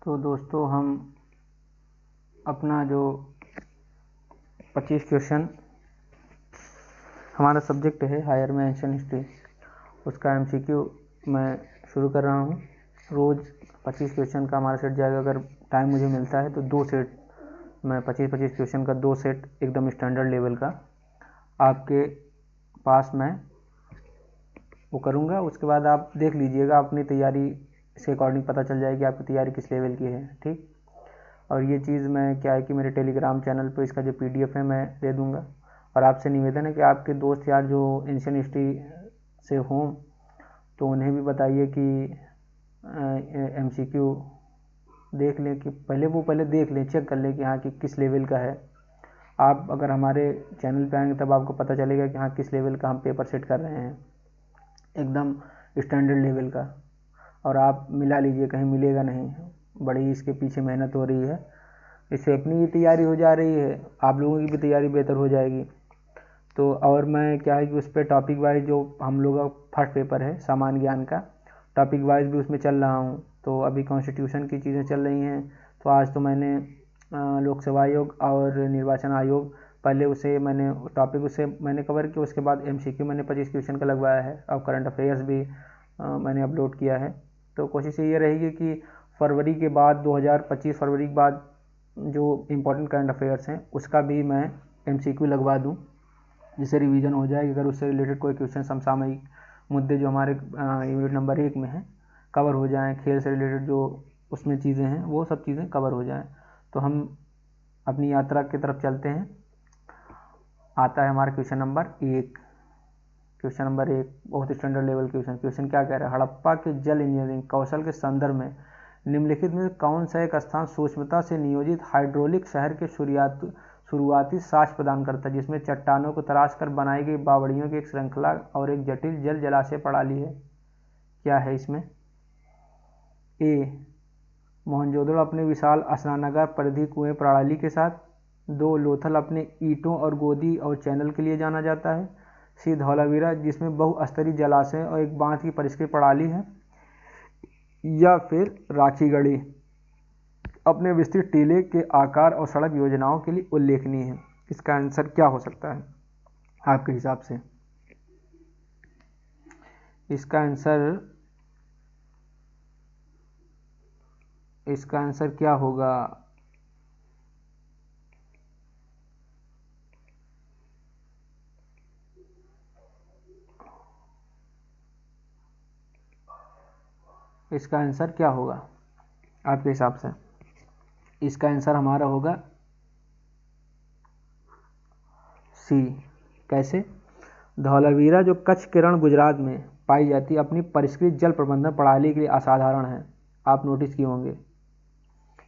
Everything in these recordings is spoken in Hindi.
तो दोस्तों हम अपना जो 25 क्वेश्चन हमारा सब्जेक्ट है हायर में एंशिएंट हिस्ट्री, उसका एमसीक्यू मैं शुरू कर रहा हूँ। रोज़ 25 क्वेश्चन का हमारा सेट जाएगा। अगर टाइम मुझे मिलता है तो 2 सेट मैं 25 क्वेश्चन का 2 सेट एकदम स्टैंडर्ड लेवल का आपके पास मैं वो करूँगा। उसके बाद आप देख लीजिएगा, अपनी तैयारी से अकॉर्डिंग पता चल जाएगी आपकी तैयारी किस लेवल की है। ठीक। और ये चीज़ मैं क्या है कि मेरे टेलीग्राम चैनल पे इसका जो पीडीएफ है मैं दे दूँगा। और आपसे निवेदन है कि आपके दोस्त यार जो एंशिएंट हिस्ट्री से हों तो उन्हें भी बताइए कि एमसीक्यू देख लें, कि पहले देख लें, चेक कर लें कि हाँ कि किस लेवल का है। आप अगर हमारे चैनल पे आएंगे तब आपको पता चलेगा कि हाँ किस लेवल का हम पेपर सेट कर रहे हैं, एकदम स्टैंडर्ड लेवल का। और आप मिला लीजिए, कहीं मिलेगा नहीं। बड़ी इसके पीछे मेहनत हो रही है, इससे अपनी भी तैयारी हो जा रही है, आप लोगों की भी तैयारी बेहतर हो जाएगी। तो और मैं क्या है कि उस पर टॉपिक वाइज जो हम लोग का फर्स्ट पेपर है सामान्य ज्ञान का, टॉपिक वाइज भी उसमें चल रहा हूँ। तो अभी कॉन्स्टिट्यूशन की चीज़ें चल रही हैं, तो आज तो मैंने लोक सेवा आयोग और निर्वाचन आयोग पहले उसे मैंने टॉपिक उसे मैंने कवर किया। उसके बाद एमसीक्यू मैंने 25 क्वेश्चन का लगवाया है और करंट अफेयर्स भी मैंने अपलोड किया है। तो कोशिश ये रहेगी कि फरवरी के बाद 2025 फरवरी के बाद जो इम्पोर्टेंट करंट अफेयर्स हैं उसका भी मैं एमसीक्यू लगवा दूं, जिससे रिवीजन हो जाएगी। अगर उससे रिलेटेड कोई क्वेश्चन समसामयिक मुद्दे जो हमारे यूनिट नंबर 1 में हैं कवर हो जाएं, खेल से रिलेटेड जो उसमें चीज़ें हैं वो सब चीज़ें कवर हो जाएं, तो हम अपनी यात्रा की तरफ चलते हैं। आता है हमारा क्वेश्चन नंबर 1। क्वेश्चन नंबर 1 बहुत स्टैंडर्ड लेवल क्वेश्चन क्या कह रहा है? हड़प्पा के जल इंजीनियरिंग कौशल के संदर्भ में निम्नलिखित में कौन सा एक स्थान सूक्ष्मता से नियोजित हाइड्रोलिक शहर के शुरुआती साक्ष्य प्रदान करता है, जिसमें चट्टानों को तराश कर बनाई गई बावड़ियों की एक श्रृंखला और एक जटिल जल जलाशय प्रणाली है? क्या है इसमें? ए मोहनजोदड़ो अपने विशाल स्नानागार परिधि कुएं प्रणाली के साथ। 2 लोथल अपने ईंटों और गोदी और चैनल के लिए जाना जाता है। सी धौलावीरा जिसमें बहुस्तरीय जलाशय और एक बांध की परिष्कृत प्रणाली है। या फिर राखीगढ़ी अपने विस्तृत टीले के आकार और सड़क योजनाओं के लिए उल्लेखनीय है। इसका आंसर क्या हो सकता है आपके हिसाब से? इसका आंसर क्या होगा? इसका आंसर क्या होगा आपके हिसाब से? इसका आंसर हमारा होगा सी। कैसे? धौलावीरा जो कच्छ किरण गुजरात में पाई जाती है अपनी परिष्कृत जल प्रबंधन प्रणाली के लिए असाधारण है। आप नोटिस किए होंगे,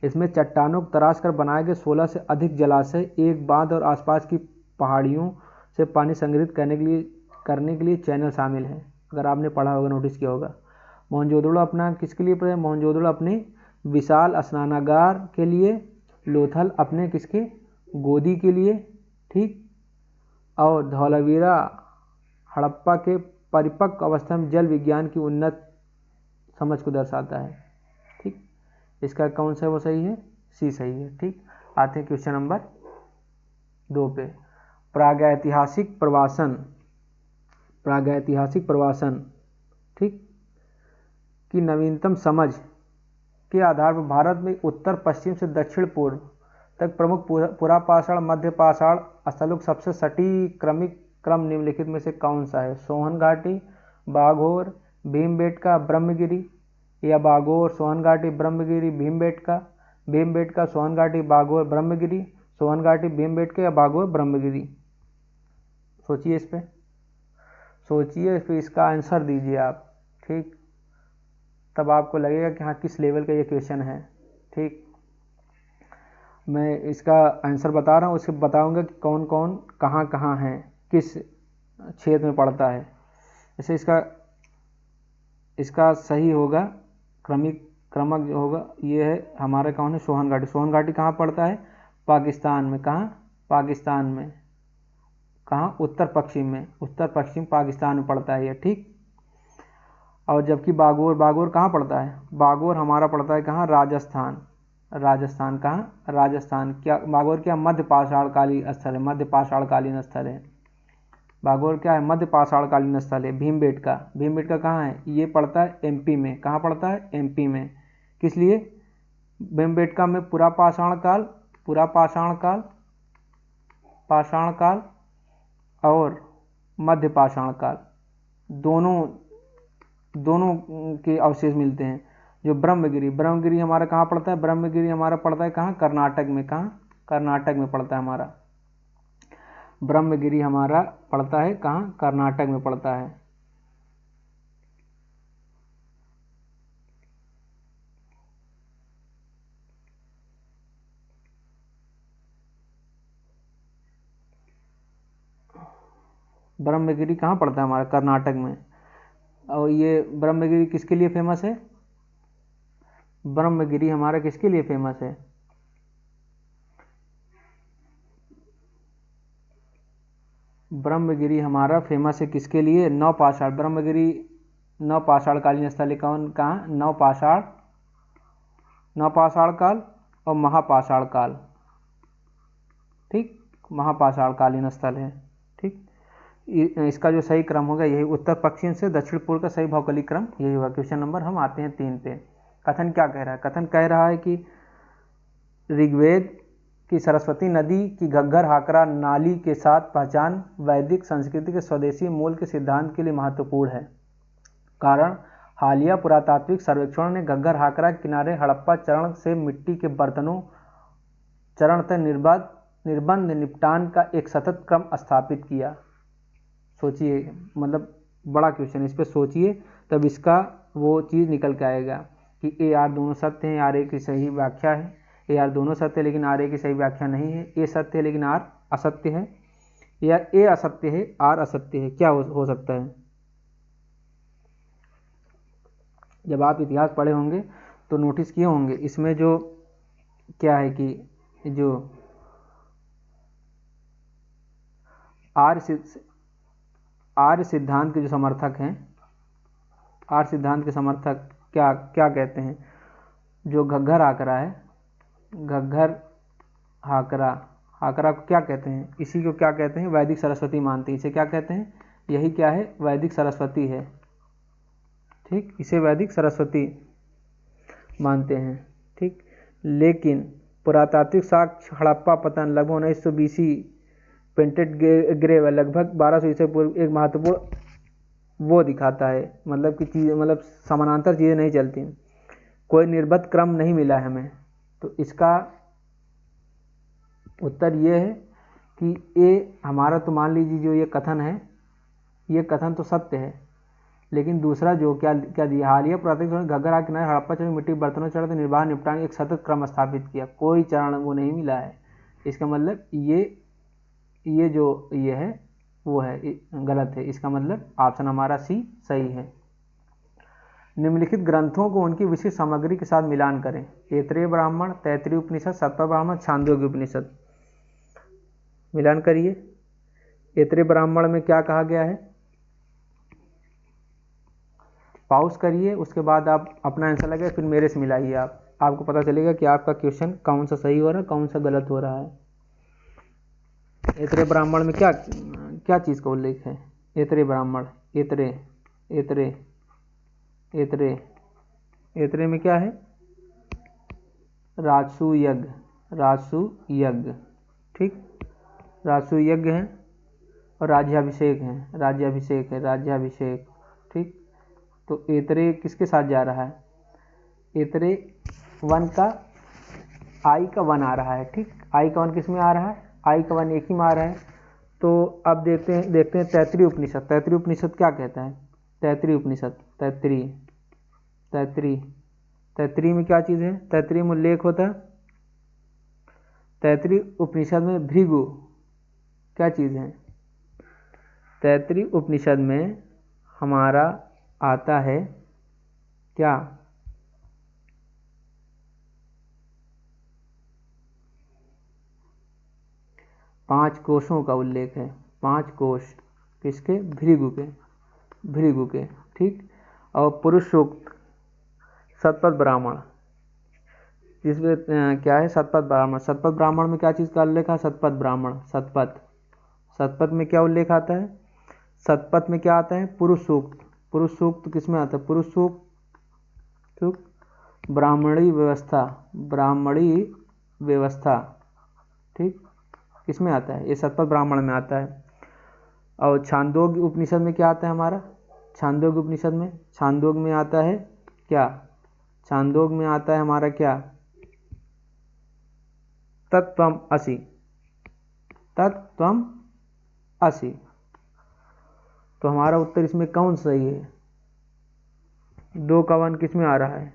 इसमें चट्टानों को तराश कर बनाए गए 16 से अधिक जलाशय, एक बांध और आसपास की पहाड़ियों से पानी संग्रहित करने के लिए चैनल शामिल हैं। अगर आपने पढ़ा होगा, नोटिस किया होगा। मोहनजोदड़ो अपना किसके लिए प्रयोग? मोहनजोदड़ो अपने विशाल स्नानागार के लिए, लोथल अपने किसके? गोदी के लिए। ठीक। और धौलावीरा हड़प्पा के परिपक्व अवस्था में जल विज्ञान की उन्नत समझ को दर्शाता है। ठीक। इसका कौन सा वो सही है? सी सही है। ठीक। आते हैं क्वेश्चन नंबर 2 पे। प्रागैतिहासिक प्रवासन ठीक की नवीनतम समझ के आधार पर भारत में उत्तर पश्चिम से दक्षिण पूर्व तक प्रमुख पुरापाषाण मध्य पाषाण स्थलों का सबसे सटीक क्रमिक क्रम निम्नलिखित में से कौन सा है? सोहन घाटी, बाघोर, भीमबेटका, ब्रह्मगिरी। या बाघोर, सोहन घाटी, ब्रह्मगिरी, भीमबेटका, सोहन घाटी, बाघोर, ब्रह्मगिरी, सोहन घाटी, भीमबेटका या बाघोर, ब्रह्मगिरी। सोचिए, इस पे सोचिए, फिर इसका आंसर दीजिए आप। ठीक। तब आपको लगेगा कि हाँ किस लेवल का ये क्वेश्चन है। ठीक। मैं इसका आंसर बता रहा हूँ, उसके बताऊंगा कि कौन कौन कहाँ कहाँ हैं, किस क्षेत्र में पड़ता है। जैसे इसका सही होगा क्रमक जो होगा ये है हमारा कौन है? सोहन घाटी। सोहन घाटी कहाँ पड़ता है? पाकिस्तान में। कहाँ? पाकिस्तान में। कहाँ? उत्तर पश्चिम में, उत्तर पश्चिम पाकिस्तान में पड़ता है ये। ठीक। और जबकि बागोर, बागोर कहाँ पड़ता है? बागोर हमारा पड़ता है कहाँ? राजस्थान। राजस्थान कहाँ? राजस्थान। क्या बागोर क्या मध्य पाषाणकालीन स्थल है? मध्य पाषाणकालीन स्थल है। बागोर क्या है? मध्य पाषाणकालीन स्थल है। भीमबेटका, भीमबेटका कहाँ है? ये पड़ता है एमपी में। कहाँ पड़ता है? एमपी में। किस लिए? भीमबेटका में पुरा पाषाण काल, पुरा पाषाण काल, पाषाण काल और मध्य पाषाण काल, दोनों के अवशेष मिलते हैं। जो ब्रह्मगिरी, ब्रह्मगिरी हमारा कहाँ पड़ता है? ब्रह्मगिरी हमारा पड़ता है कहाँ? कर्नाटक में। कहाँ? कर्नाटक में पड़ता है हमारा। ब्रह्मगिरी हमारा पड़ता है कहाँ? कर्नाटक में पड़ता है। ब्रह्मगिरी कहाँ पड़ता है हमारा? कर्नाटक में। और ये ब्रह्मगिरी किसके लिए फेमस है? ब्रह्मगिरी हमारा किसके लिए फेमस है? ब्रह्मगिरी हमारा फेमस है किसके लिए? नवपाषाण। ब्रह्मगिरी नवपाषाणकालीन स्थल है। कौन? कहाँ? नवपाषाण, नवपाषाण काल और महापाषाण काल। ठीक, महापाषाणकालीन स्थल है। ठीक, इसका जो सही क्रम होगा यही, उत्तर पश्चिम से दक्षिण पूर्व का सही भौगोलिक क्रम यही होगा। क्वेश्चन नंबर हम आते हैं 3 पे। कथन क्या कह रहा है? कथन कह रहा है कि ऋग्वेद की सरस्वती नदी की घग्गर हाकरा नाली के साथ पहचान वैदिक संस्कृति के स्वदेशी मूल के सिद्धांत के लिए महत्वपूर्ण है। कारण हालिया पुरातात्विक सर्वेक्षण ने घग्गर हाकरा किनारे हड़प्पा चरण से मिट्टी के बर्तनों चरण तक निर्बंध निपटान का एक सतत क्रम स्थापित किया। सोचिए, मतलब बड़ा क्वेश्चन, इस पर सोचिए तब इसका वो चीज़ निकल के आएगा कि ए आर दोनों सत्य हैं, आर ए की सही व्याख्या है। ए आर दोनों सत्य है लेकिन आर ए की सही व्याख्या नहीं है। ए सत्य है लेकिन आर असत्य है, या ए असत्य है आर असत्य है। क्या हो सकता है? जब आप इतिहास पढ़े होंगे तो नोटिस किए होंगे इसमें जो क्या है कि जो आर्य सिद्धांत के जो समर्थक हैं, आर्य सिद्धांत के समर्थक क्या क्या कहते हैं? जो घग्गर हाकरा है, घग्गर हाकरा, हाकरा को क्या कहते हैं? इसी को क्या कहते हैं? वैदिक सरस्वती मानते हैं। इसे क्या कहते हैं? यही क्या है? वैदिक सरस्वती है। ठीक, इसे वैदिक सरस्वती मानते हैं। ठीक, लेकिन पुरातात्विक साक्ष्य हड़प्पा पतन लगभग 1900 BC पेंटेड ग्रेव लगभग 1200 ईसा पूर्व एक महत्वपूर्ण वो दिखाता है, मतलब कि चीज़, मतलब समानांतर चीज़ें नहीं चलती, कोई निर्बद्ध क्रम नहीं मिला है हमें। तो इसका उत्तर ये है कि ये हमारा, तो मान लीजिए जो ये कथन है, ये कथन तो सत्य है, लेकिन दूसरा जो क्या क्या दिया? हालिया पुरातात्विक घग्गर हाकरा किनारे हड़प्पा चरण मिट्टी बर्तनों चढ़ते निर्वाह निपटान एक सतत क्रम स्थापित किया। कोई चरण वो नहीं मिला है। इसका मतलब ये जो ये है वो है गलत है। इसका मतलब ऑप्शन हमारा सी सही है। निम्नलिखित ग्रंथों को उनकी विशिष्ट सामग्री के साथ मिलान करें। ऐतरेय ब्राह्मण, तैत्तिरीय उपनिषद, सतपथ ब्राह्मण, छांदोग्य उपनिषद। मिलान करिए। ऐतरेय ब्राह्मण में क्या कहा गया है? पॉज करिए, उसके बाद आप अपना आंसर लगाइए, फिर मेरे से मिलाइए। आपको पता चलेगा कि आपका क्वेश्चन कौन सा सही हो रहा है, कौन सा गलत हो रहा है। ऐतरेय ब्राह्मण में क्या क्या चीज़ का उल्लेख है? ऐतरेय ब्राह्मण, ऐतरेय में क्या है? राजसू यज्ञ, राजसू यज्ञ। ठीक, राजसू यज्ञ है और राज्याभिषेक है, राज्याभिषेक। ठीक, तो ऐतरेय किसके साथ जा रहा है? ऐतरेय वन का आई का वन आ रहा है। ठीक, आई का वन किस में आ रहा है? आई का वन एक ही में आ रहा है। तो अब देखते हैं तैत्तिरीय उपनिषद। तैत्तिरीय उपनिषद क्या कहता है? तैत्तिरीय उपनिषद, तैत्तिरीय में क्या चीज़ है? तैत्तिरीय में उल्लेख होता है, तैत्तिरीय उपनिषद में भृगु क्या चीज़ है? तैत्तिरीय उपनिषद में हमारा आता है क्या? 5 कोषों का उल्लेख है। 5 कोष किसके? भृगु के। ठीक, और पुरुष सूक्त, शतपथ ब्राह्मण, जिसमें क्या है शतपथ ब्राह्मण। शतपथ ब्राह्मण में क्या चीज़ का उल्लेख है? शतपथ ब्राह्मण, शतपथ। शतपथ में क्या उल्लेख आता है? शतपथ में क्या आता है? पुरुष सूक्त। पुरुष सूक्त किस में आता है? पुरुष सूक्त ब्राह्मणी व्यवस्था, ब्राह्मणी व्यवस्था, ठीक, किस में आता है? ये शतपथ ब्राह्मण में आता है। और छांदोग्य उपनिषद में क्या आता है हमारा? छांदोग्य उपनिषद में, छांदोग्य में आता है क्या? छांदोग्य में आता है हमारा क्या? तत्त्वम असि, तत्त्वम असि। तो हमारा उत्तर इसमें कौन सही है? 2 का 1 किस में आ रहा है?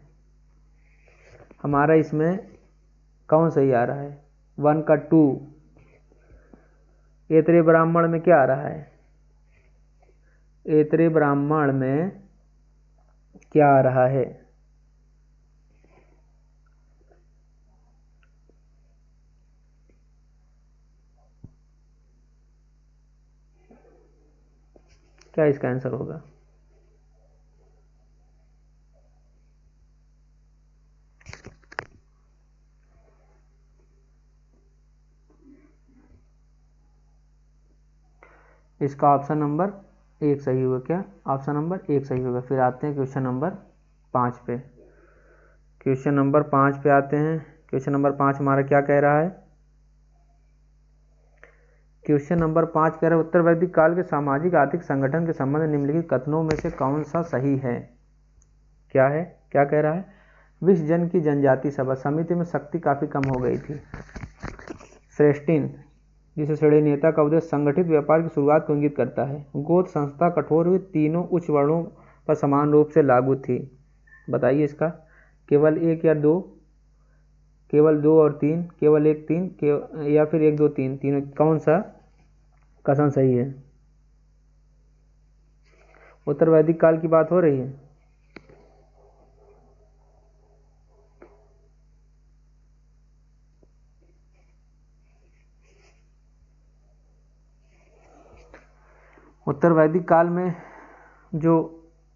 हमारा इसमें कौन सही आ रहा है? 1 का 2। ऐतरेय ब्राह्मण में क्या आ रहा है? ऐतरेय ब्राह्मण में क्या आ रहा है? क्या इसका आंसर होगा? इसका ऑप्शन नंबर 1 सही होगा। क्या ऑप्शन नंबर 1 सही होगा? फिर आते हैं क्वेश्चन नंबर 5 पे। क्वेश्चन नंबर 5 पे आते हैं। क्वेश्चन नंबर 5 हमारा क्या कह रहा है? क्वेश्चन नंबर 5 कह रहा है उत्तर वैदिक काल के सामाजिक आर्थिक संगठन के संबंध निम्नलिखित कथनों में से कौन सा सही है? क्या है? क्या कह रहा है? विश्व जन की जनजाति सभा समिति में शक्ति काफी कम हो गई थी। श्रेष्ठिन, जिसे श्रेणी नेता का उद्देश्य संगठित व्यापार की शुरुआत को इंगित करता है। गोत्र संस्था कठोर हुई, तीनों उच्च वर्णों पर समान रूप से लागू थी। बताइए इसका। केवल 1 या 2, केवल 2 और 3, केवल 1 3, या फिर 1 2 3, तीनों कौन सा कथन सही है? उत्तर वैदिक काल की बात हो रही है। उत्तर वैदिक काल में जो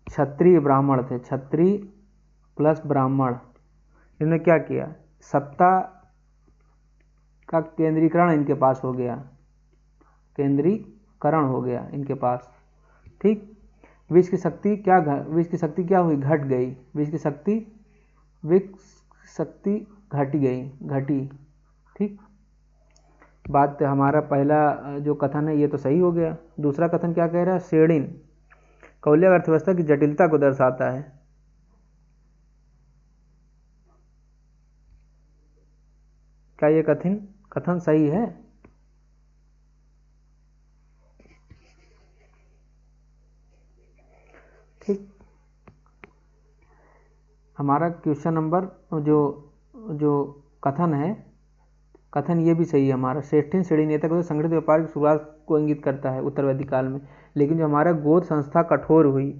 क्षत्रिय ब्राह्मण थे, क्षत्रिय प्लस ब्राह्मण, इन्होंने क्या किया? सत्ता का केंद्रीकरण इनके पास हो गया, केंद्रीकरण हो गया इनके पास, ठीक। विश्व की शक्ति क्या हुई? घट गई। विश्व की शक्ति घटी, ठीक। बात हमारा पहला जो कथन है ये तो सही हो गया। दूसरा कथन क्या कह रहा है? श्रेणिन कौलिक अर्थव्यवस्था की जटिलता को दर्शाता है। क्या ये कथन सही है? ठीक। हमारा क्वेश्चन नंबर जो कथन है, कथन ये भी सही है हमारा। श्रेष्ठिन श्रेणी नेता को संगठित व्यापार की शुरुआत को इंगित करता है उत्तर वैदिक काल में। लेकिन जो हमारा गोत्र संस्था कठोर हुई,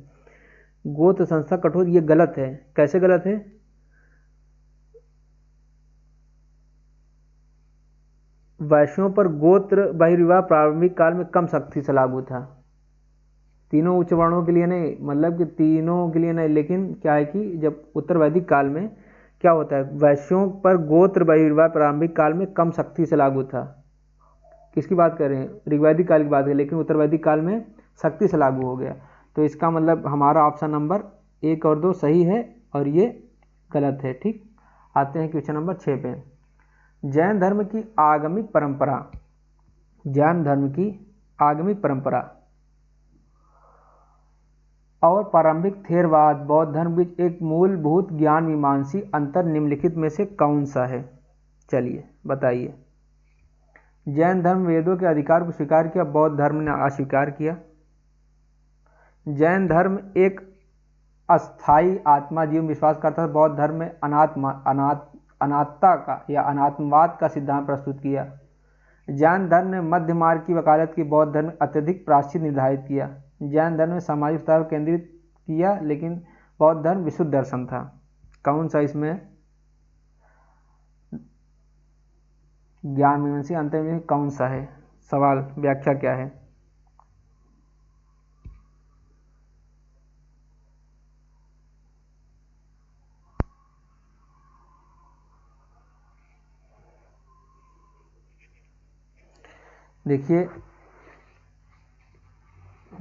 गोत्र संस्था कठोर, ये गलत है। कैसे गलत है? वैश्यों पर गोत्र बहिर्विवाह प्रारंभिक काल में कम सख्ती से लागू था। तीनों उच्च वर्णों के लिए नहीं, मतलब कि तीनों के लिए नहीं, लेकिन क्या है कि जब उत्तर वैदिक काल में क्या होता है, वैश्यों पर गोत्र बहिर्वाह प्रारंभिक काल में कम सख्ती से लागू था। किसकी बात कर रहे हैं? ऋग्वैदिक काल की बात करें, लेकिन उत्तर वैदिक काल में सख्ती से लागू हो गया। तो इसका मतलब हमारा ऑप्शन नंबर 1 और 2 सही है और ये गलत है, ठीक। आते हैं क्वेश्चन नंबर 6 पे। जैन धर्म की आगमिक परंपरा, जैन धर्म की आगमिक परंपरा और प्रारंभिक थेरवाद बौद्ध धर्म बीच एक मूलभूत ज्ञान मीमांसी अंतर निम्नलिखित में से कौन सा है? चलिए बताइए। जैन धर्म वेदों के अधिकार को स्वीकार किया, बौद्ध धर्म ने अस्वीकार किया। जैन धर्म एक अस्थाई आत्मा जीव विश्वास करता था, बौद्ध धर्म में अनात्ता का या अनात्मवाद का सिद्धांत प्रस्तुत किया। जैन धर्म ने मध्य मार्ग की वकालत की, बौद्ध धर्म अत्यधिक प्रायश्चित निर्धारित किया। जैन धर्म ने सामाजिक सुधार केंद्रित किया, लेकिन बौद्ध धर्म विशुद्ध दर्शन था। कौन सा इसमें ज्ञान मीमांसा अंतर में कौन सा है? सवाल व्याख्या क्या है? देखिए,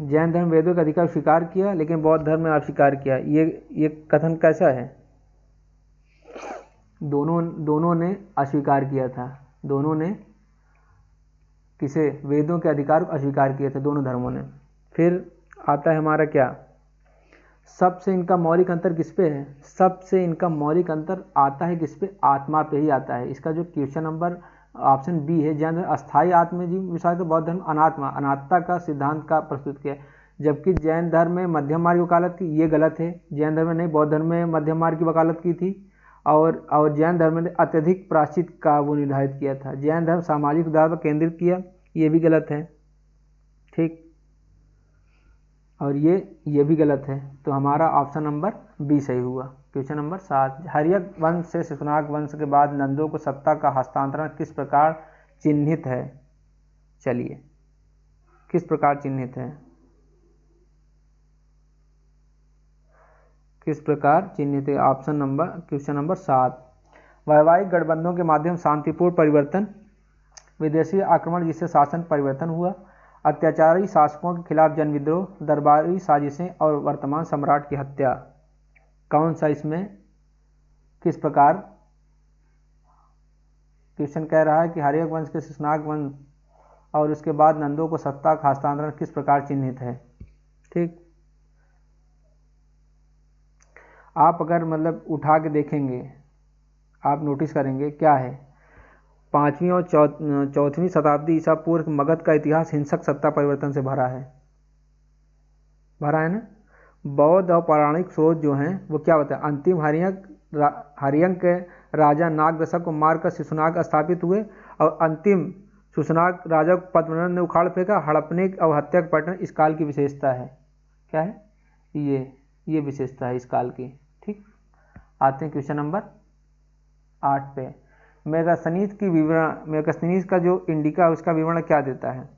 जैन धर्म वेदों का अधिकार स्वीकार किया लेकिन बौद्ध धर्म ने अस्वीकार किया, ये कथन कैसा है? दोनों ने अस्वीकार किया था, दोनों ने किसे? वेदों के अधिकार को अस्वीकार किए थे दोनों धर्मों ने। फिर आता है हमारा क्या, सबसे इनका मौलिक अंतर किस पे है? सबसे इनका मौलिक अंतर आता है किस पे? आत्मा पे ही आता है। इसका जो क्वेश्चन नंबर ऑप्शन बी है, जैन धर्म अस्थायी आत्मजीव विश्वास, तो बौद्ध धर्म अनात्मा का सिद्धांत का प्रस्तुत किया, जबकि जैन धर्म में मध्यम मार्ग की वकालत की, ये गलत है। जैन धर्म में नहीं, बौद्ध धर्म में मध्यम मार्ग की वकालत की थी, और जैन धर्म ने अत्यधिक प्रायश्चित का वो निर्धारित किया था। जैन धर्म सामाजिक सुधार पर केंद्रित किया, ये भी गलत है, ठीक, और ये भी गलत है। तो हमारा ऑप्शन नंबर बी सही हुआ। क्वेश्चन नंबर 7, हर्यक वंश से शिशुनाग वंश के बाद नंदों को सत्ता का हस्तांतरण किस प्रकार चिन्हित है? चलिए, किस प्रकार चिन्हित है? किस प्रकार चिन्हित है? ऑप्शन नंबर, क्वेश्चन नंबर 7, वैवाहिक गठबंधनों के माध्यम शांतिपूर्ण परिवर्तन, विदेशी आक्रमण जिससे शासन परिवर्तन हुआ, अत्याचारी शासकों के खिलाफ जन विद्रोह, दरबारी साजिशें और वर्तमान सम्राट की हत्या। कौन सा इसमें किस प्रकार? क्वेश्चन कह रहा है कि हर्यक वंश के शिशुनाग वंश और उसके बाद नंदों को सत्ता का हस्तांतरण किस प्रकार चिन्हित है, ठीक। आप अगर मतलब उठा के देखेंगे, आप नोटिस करेंगे क्या है, 5वीं और 4वीं शताब्दी ईसा पूर्व मगध का इतिहास हिंसक सत्ता परिवर्तन से भरा है ना। बौद्ध और पौराणिक स्रोत जो हैं वो क्या होता है, अंतिम हर्यंक के राजा नागदशक को मारकर शिशुनाग स्थापित हुए, और अंतिम शिशुनाग राजा को पद्मनंद ने उखाड़ फेंका। हड़पने और हत्या का पैटर्न इस काल की विशेषता है। क्या है? ये विशेषता है इस काल की, ठीक। आते हैं क्वेश्चन नंबर 8 पे। मेगास्थनीज की विवरण, मेगास्थनीज का जो इंडिका है उसका विवरण क्या देता है?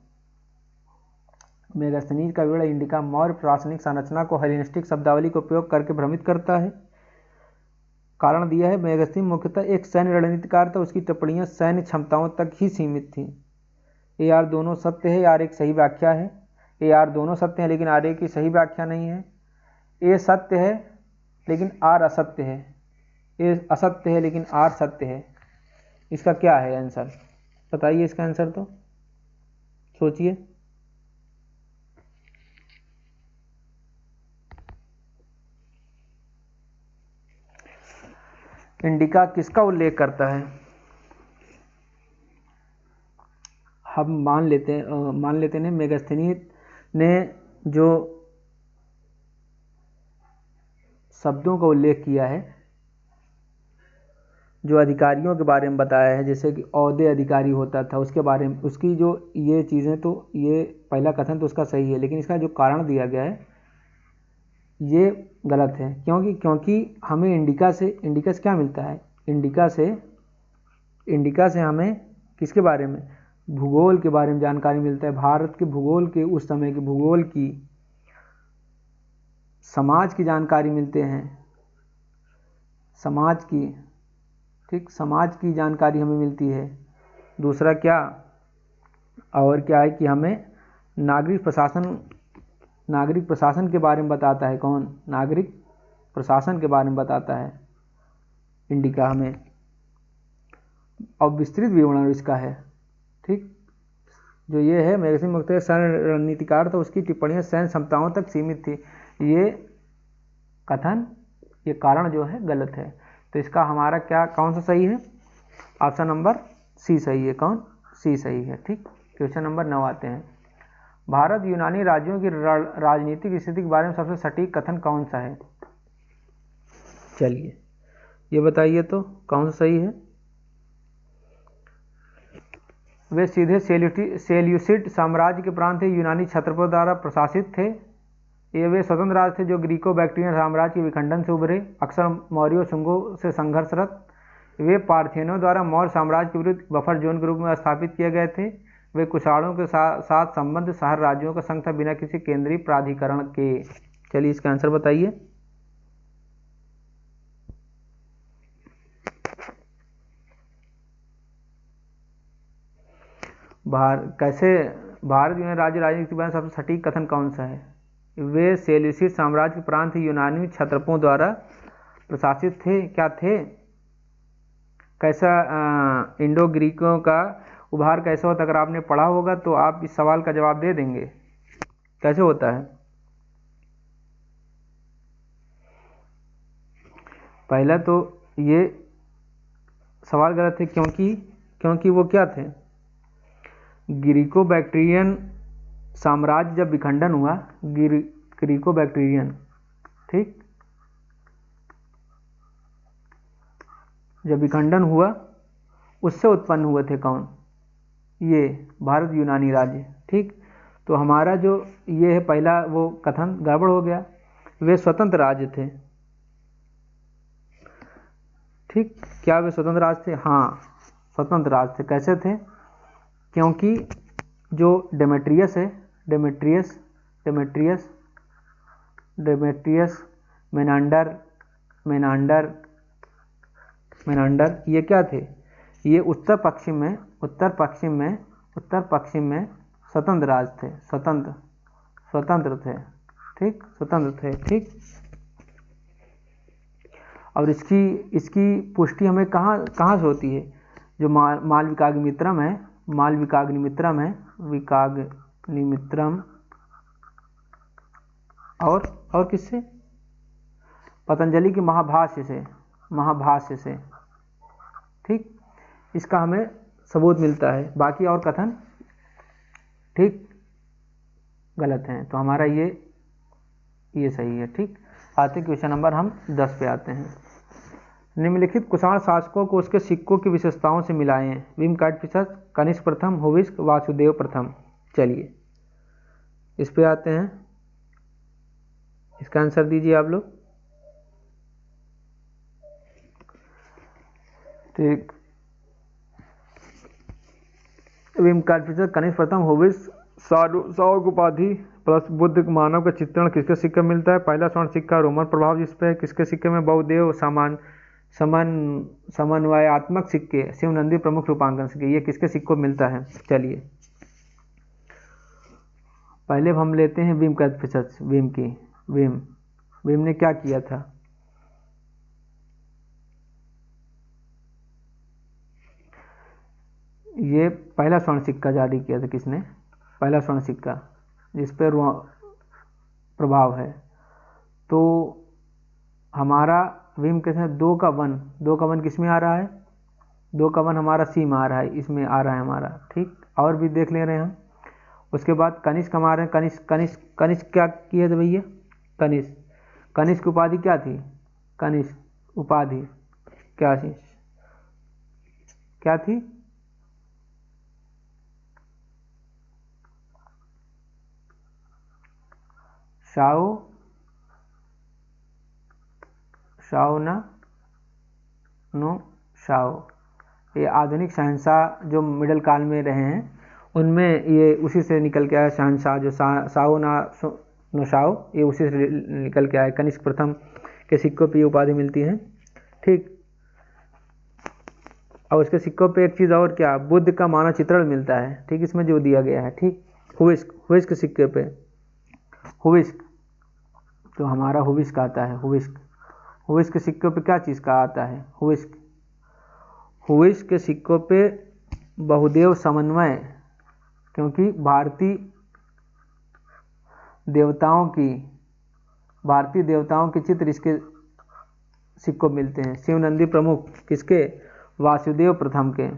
मेगास्थनीज का विवरण इंडिका मौर्य प्रशासनिक संरचना को हेलेनिस्टिक शब्दावली का उपयोग करके भ्रमित करता है। कारण दिया है, मेगास्थनीज मुख्यतः एक सैन्य रणनीतिकार था, उसकी टिप्पणियां सैन्य क्षमताओं तक ही सीमित थी। ये यार दोनों सत्य है, यार एक सही व्याख्या है। ये यार दोनों सत्य है लेकिन आर की सही व्याख्या नहीं है। ये सत्य है लेकिन आर असत्य है। ये असत्य है लेकिन आर सत्य है। इसका क्या है आंसर? बताइए इसका आंसर, तो सोचिए। इंडिका किसका उल्लेख करता है? हम मान लेते हैं मेगास्थनीज ने जो शब्दों का उल्लेख किया है, जो अधिकारियों के बारे में बताया है, जैसे कि औहदे अधिकारी होता था उसके बारे में, उसकी जो ये चीज़ें, तो ये पहला कथन तो उसका सही है, लेकिन इसका जो कारण दिया गया है ये गलत है। क्योंकि हमें इंडिका से क्या मिलता है? इंडिका से हमें किसके बारे में? भूगोल के बारे में जानकारी मिलता है। भारत के भूगोल के, उस समय के भूगोल की, समाज की जानकारी मिलते हैं, समाज की, ठीक, समाज की जानकारी हमें मिलती है। दूसरा क्या, और क्या है कि हमें नागरिक प्रशासन के बारे में बताता है। कौन? नागरिक प्रशासन के बारे में बताता है इंडिका हमें, और विस्तृत विवरण इसका है, ठीक। जो ये है, मेगास्थनीज मुख्यतः सैन्य रणनीतिकार था, उसकी टिप्पणियां सैन्य क्षमताओं तक सीमित थी। ये कथन, ये कारण जो है गलत है। तो इसका हमारा क्या, कौन सा सही है? ऑप्शन नंबर सी सही है। कौन? सी सही है, ठीक। क्वेश्चन नंबर 9 आते हैं। भारत यूनानी राज्यों की राजनीतिक स्थिति के बारे में सबसे सटीक कथन कौन सा है? चलिए ये बताइए तो कौन सा सही है? वे सीधे सेल्यूसिड साम्राज्य के प्रांत थे, यूनानी क्षत्रपों द्वारा प्रशासित थे। ये वे स्वतंत्र राज्य थे जो ग्रीको बैक्ट्रियन साम्राज्य के विखंडन से उभरे, अक्सर मौर्यों शुंगों से संघर्षरत। वे पार्थियनों द्वारा मौर्य साम्राज्य के विरुद्ध बफर जोन के रूप में स्थापित किए गए थे। वे कुशाणों के साथ संबंध शहर राज्यों का संघ था, बिना किसी केंद्रीय प्राधिकरण के। चलिए इसका आंसर बताइए। कैसे भारत यूनानी राज्य राजनीति के बारे में सबसे सटीक कथन कौन सा है? वे सेल्यूसिड साम्राज्य के प्रांत यूनानी क्षत्रपों द्वारा प्रशासित थे। क्या थे? कैसा इंडो ग्रीकों का उभार कैसे होता? अगर आपने पढ़ा होगा तो आप इस सवाल का जवाब दे देंगे। कैसे होता है? पहला तो ये सवाल गलत है, क्योंकि वो क्या थे? ग्रीको बैक्ट्रियन साम्राज्य जब विखंडन हुआ, ग्रीको बैक्ट्रियन, ठीक, जब विखंडन हुआ उससे उत्पन्न हुए थे कौन? ये भारत यूनानी राज्य, ठीक। तो हमारा जो ये है पहला वो कथन गड़बड़ हो गया। वे स्वतंत्र राज्य थे, ठीक। क्या वे स्वतंत्र राज्य थे? हाँ, स्वतंत्र राज्य थे। कैसे थे? क्योंकि जो डेमेट्रियस है, डेमेट्रियस मेनांडर, ये क्या थे? ये उत्तर पश्चिम में स्वतंत्र राज्य थे, स्वतंत्र थे, ठीक, स्वतंत्र थे, ठीक। और इसकी पुष्टि हमें कहाँ से होती है? जो मालविकाग्निमित्रम और किससे? पतंजलि के महाभाष्य से, ठीक। इसका हमें सबूत मिलता है। बाकी और कथन, ठीक, गलत हैं। तो हमारा ये सही है, ठीक। आते क्वेश्चन नंबर हम 10 पे आते हैं। निम्नलिखित कुषाण शासकों को उसके सिक्कों की विशेषताओं से मिलाएं। भीमकार्तिसस, कनिष्क प्रथम, हुविस्क, वासुदेव प्रथम। चलिए इस पे आते हैं, इसका आंसर दीजिए आप लोग। ठीक, भीमकार्तिसस, कनिष्क प्रथम, हुविस्क, शावक उपाधि प्लस बुद्ध मानव का चित्रण किसके सिक्के में मिलता है? पहला स्वर्ण सिक्का रोमन प्रभाव जिस पे है, किसके सिक्के में? बहुदेव समन्वयात्मक सिक्के, शिव नंदी प्रमुख रूपांकन सिक्के, ये किसके सिक्कों मिलता है? चलिए पहले हम लेते हैं भीमकार्तिसस, भीम ने क्या किया था? ये पहला स्वर्ण सिक्का जारी किया था। किसने? पहला स्वर्ण सिक्का जिस पर प्रभाव है। तो हमारा भीम के साथ 2 का 1 किस में आ रहा है? 2 का 1 हमारा सी में आ रहा है, इसमें आ रहा है हमारा, ठीक। और भी देख ले रहे हैं हम। उसके बाद कनिष्क हमारे, कनिष्क क्या किए थे भैया? कनिष्क उपाधि क्या थी? कनिष्क उपाधि क्या थी? शाओ। ये आधुनिक शहंशाह जो मिडिल काल में रहे हैं उनमें ये उसी से निकल के आया। शहंशाह जो शाओ नो शाओ, ये उसी से निकल के आया। कनिष्क प्रथम के सिक्कों पे ये उपाधि मिलती है, ठीक। और उसके सिक्कों पे एक चीज़ और, क्या? बुद्ध का मानव चित्रण मिलता है, ठीक, इसमें जो दिया गया है, ठीक। हुविस्क के सिक्के पे, हुविस्क, तो हमारा हुविस्क आता है। हुविस्क के सिक्कों पे क्या चीज़ का आता है? हुविस्क के सिक्कों पे बहुदेव समन्वय, क्योंकि भारतीय देवताओं के चित्र इसके सिक्कों मिलते हैं। शिव नंदी प्रमुख किसके? वासुदेव प्रथम के,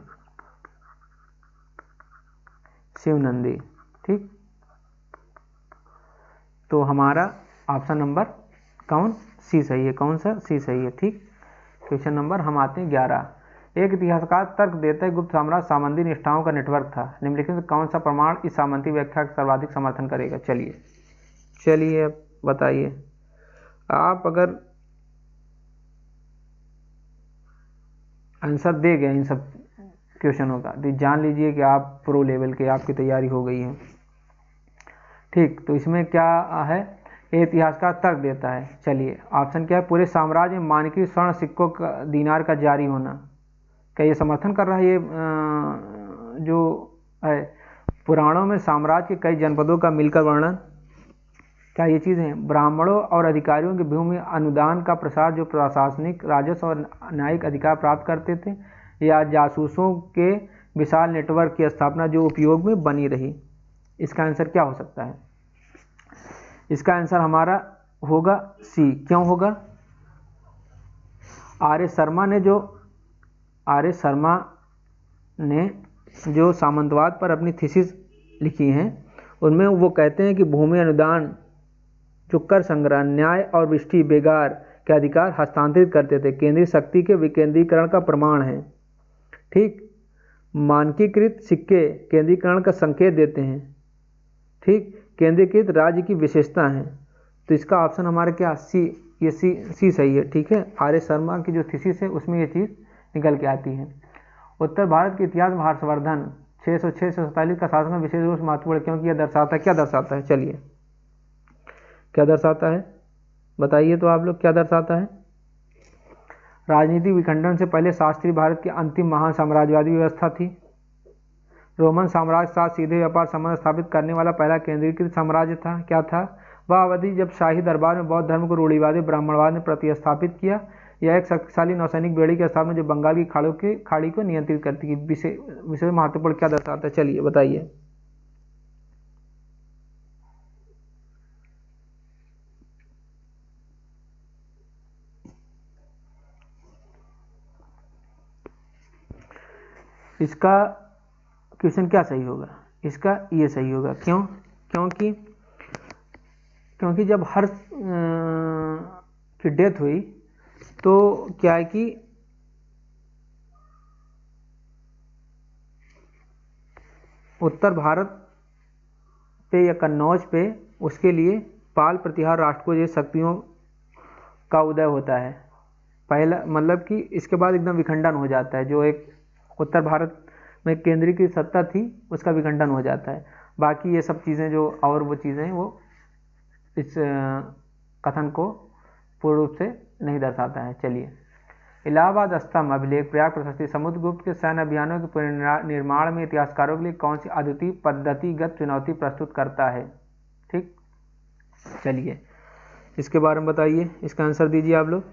शिव नंदी, ठीक। तो हमारा ऑप्शन नंबर कौन? सी सही है। कौन सा? सी सही है, ठीक। क्वेश्चन नंबर हम आते हैं 11। एक इतिहासकार तर्क देता है गुप्त साम्राज्य सामंती निष्ठाओं का नेटवर्क था। निम्नलिखित कौन सा प्रमाण इस सामंती व्याख्या का सर्वाधिक समर्थन करेगा? चलिए बताइए। आप अगर आंसर दे गए इन सब क्वेश्चनों का तो जान लीजिए कि आप प्रो लेवल के, आपकी तैयारी हो गई है, ठीक। तो इसमें क्या है? इतिहासकार तर्क देता है। चलिए ऑप्शन क्या है? पूरे साम्राज्य में मानकीय स्वर्ण सिक्कों का दीनार का जारी होना। क्या ये समर्थन कर रहा है? ये जो है। पुराणों में साम्राज्य के कई जनपदों का मिलकर वर्णन, क्या ये चीज़ है? ब्राह्मणों और अधिकारियों के भूमि अनुदान का प्रसार, जो प्रशासनिक, राजस्व और न्यायिक अधिकार प्राप्त करते थे, या जासूसों के विशाल नेटवर्क की स्थापना जो उपयोग में बनी रही। इसका आंसर क्या हो सकता है? इसका आंसर हमारा होगा सी। क्यों होगा? आर एस शर्मा ने जो सामंतवाद पर अपनी थीसिस लिखी हैं, उनमें वो कहते हैं कि भूमि अनुदान जो कर संग्रह, न्याय और वृष्टि बेगार के अधिकार हस्तांतरित करते थे, केंद्रीय शक्ति के विकेंद्रीकरण का प्रमाण है। ठीक। मानकीकृत सिक्के केंद्रीकरण का संकेत देते हैं। ठीक। केंद्रीकृत राज्य की विशेषता है। तो इसका ऑप्शन हमारा क्या? सी। ये सी सही है। ठीक है। आर एस शर्मा की जो थीसिस है उसमें ये चीज़ निकल के आती है। उत्तर भारत के इतिहास में हर्षवर्धन 606 से 47 का शासन विशेष रूप से महत्वपूर्ण, क्योंकि यह दर्शाता है, क्या दर्शाता है? चलिए, क्या दर्शाता है बताइए तो आप लोग, क्या दर्शाता है? राजनीतिक विखंडन से पहले शास्त्रीय भारत की अंतिम महान साम्राज्यवादी व्यवस्था थी। रोमन साम्राज्य के साथ सीधे व्यापार संबंध स्थापित करने वाला पहला केंद्रीकृत साम्राज्य था। क्या था वह अवधि? जब शाही दरबार में बौद्ध धर्म को रूढ़िवादी ब्राह्मणवाद ने प्रतिस्थापित किया। यह एक शक्तिशाली नौसैनिक बेड़ी की स्थापना जो बंगाल की खाड़ी को नियंत्रित करती है। विशेष महत्वपूर्ण क्या दर्शाता है? चलिए बताइए। इसका क्वेश्चन क्या सही होगा? इसका ये सही होगा। क्यों? क्योंकि जब हर्ष की डेथ हुई तो क्या है कि उत्तर भारत पे या कन्नौज पे उसके लिए पाल प्रतिहार राष्ट्र को शक्तियों का उदय होता है। पहला मतलब कि इसके बाद एकदम विखंडन हो जाता है। जो एक उत्तर भारत में केंद्रीय की सत्ता थी उसका विखंडन हो जाता है। बाकी ये सब चीज़ें जो और वो चीज़ें वो इस कथन को पूर्ण रूप से नहीं दर्शाता है। चलिए, इलाहाबाद स्तंभ अभिलेख, प्रयाग प्रशस्ति, समुद्रगुप्त के सैन्य अभियानों के पुनर्निर्माण में इतिहासकारों के लिए कौन सी अद्वितीय पद्धतिगत चुनौती प्रस्तुत करता है? ठीक। चलिए, इसके बारे में बताइए, इसका आंसर दीजिए आप लोग।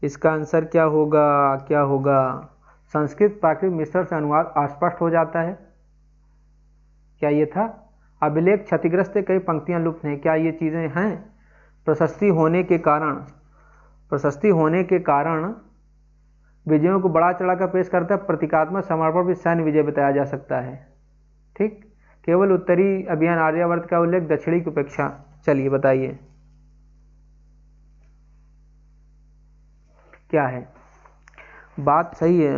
इसका आंसर क्या होगा? संस्कृत प्राकृत मिश्रण से अनुवाद अस्पष्ट हो जाता है। क्या ये था? अभिलेख क्षतिग्रस्त, कई पंक्तियां लुप्त हैं। क्या ये चीज़ें हैं? प्रशस्ति होने के कारण विजयों को बढ़ा चढ़ा कर पेश करता है। प्रतीकात्मक समर्पण भी सैन्य विजय बताया जा सकता है। ठीक। केवल उत्तरी अभियान आर्यावर्त का उल्लेख, दक्षिणी की उपेक्षा। चलिए बताइए क्या है? बात सही है।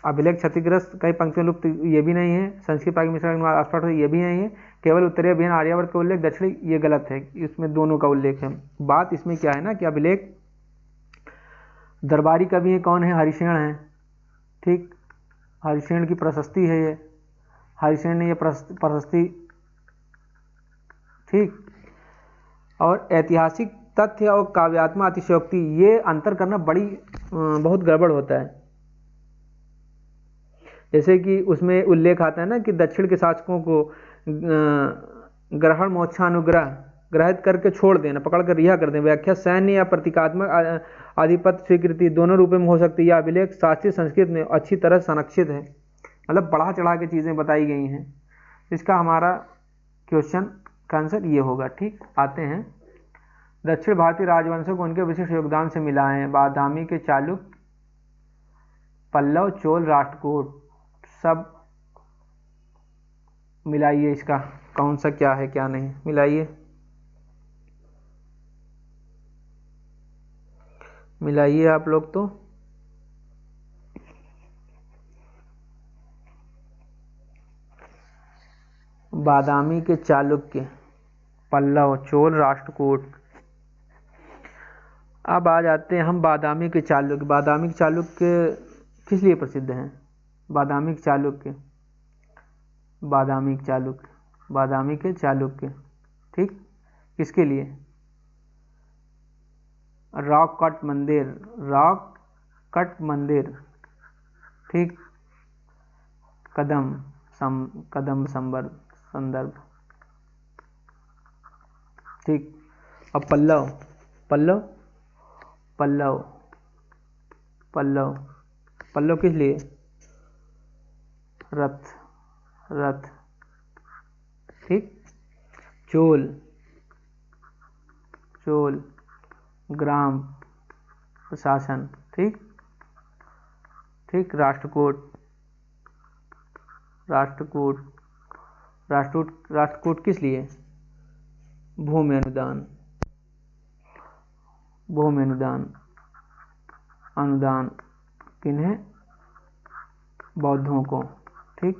अभिलेख क्षतिग्रस्त, कई पंक्तियां लुप्त, ये भी नहीं है। संस्कृत प्राकृत मिश्रण अस्पष्ट, ये भी नहीं है। केवल उत्तरी अभियान आर्यावर्त का उल्लेख, दक्षिणी, ये गलत है। इसमें दोनों का उल्लेख है। बात इसमें क्या है ना कि अभिलेख दरबारी कवि है, कौन है? हरिशेन है। ठीक। हरिशेन की प्रशस्ति है ये। हरिशेन ने ये प्रशस्ति, ठीक। और ऐतिहासिक तथ्य और काव्यात्मक अतिशयोक्ति, ये अंतर करना बहुत गड़बड़ होता है। जैसे कि उसमें उल्लेख आता है ना कि दक्षिण के शासकों को ग्रहण मोक्षानुग्रह ग्रहित करके छोड़ देना, पकड़ कर रिहा कर दें। व्याख्या सैन्य या प्रतीकात्मक आधिपत्य स्वीकृति दोनों रूपों में हो सकती है। यह अभिलेख शास्त्रीय संस्कृत में अच्छी तरह संरक्षित है। मतलब बढ़ा चढ़ा के चीज़ें बताई गई हैं। इसका हमारा क्वेश्चन का आंसर ये होगा। ठीक। आते हैं, दक्षिण भारतीय राजवंशों को उनके विशिष्ट योगदान से मिला है। बादामी के चालुक्य, पल्लव, चोल, राष्ट्रकूट, सब मिलाइए। इसका कौन सा क्या है क्या नहीं, मिलाइए आप लोग। तो बादामी के चालुक्य, पल्लव, चोल, राष्ट्रकूट। अब आ जाते हैं हम बादामी के चालुक्य। बादामी के चालुक्य किस लिए प्रसिद्ध हैं? बादामी के चालुक्य, ठीक। किसके लिए? रॉक कट मंदिर, ठीक। कदम कदम संदर्भ। ठीक। अब पल्लव पल्लव पल्लव पल्लव पल्लव किस लिए? रथ रथ। ठीक। चोल चोल ग्राम प्रशासन। ठीक ठीक। राष्ट्रकूट राष्ट्रकूट राष्ट्रकूट किस लिए? भूमि अनुदान भूमि अनुदान अनुदान किन्हें? बौद्धों को। ठीक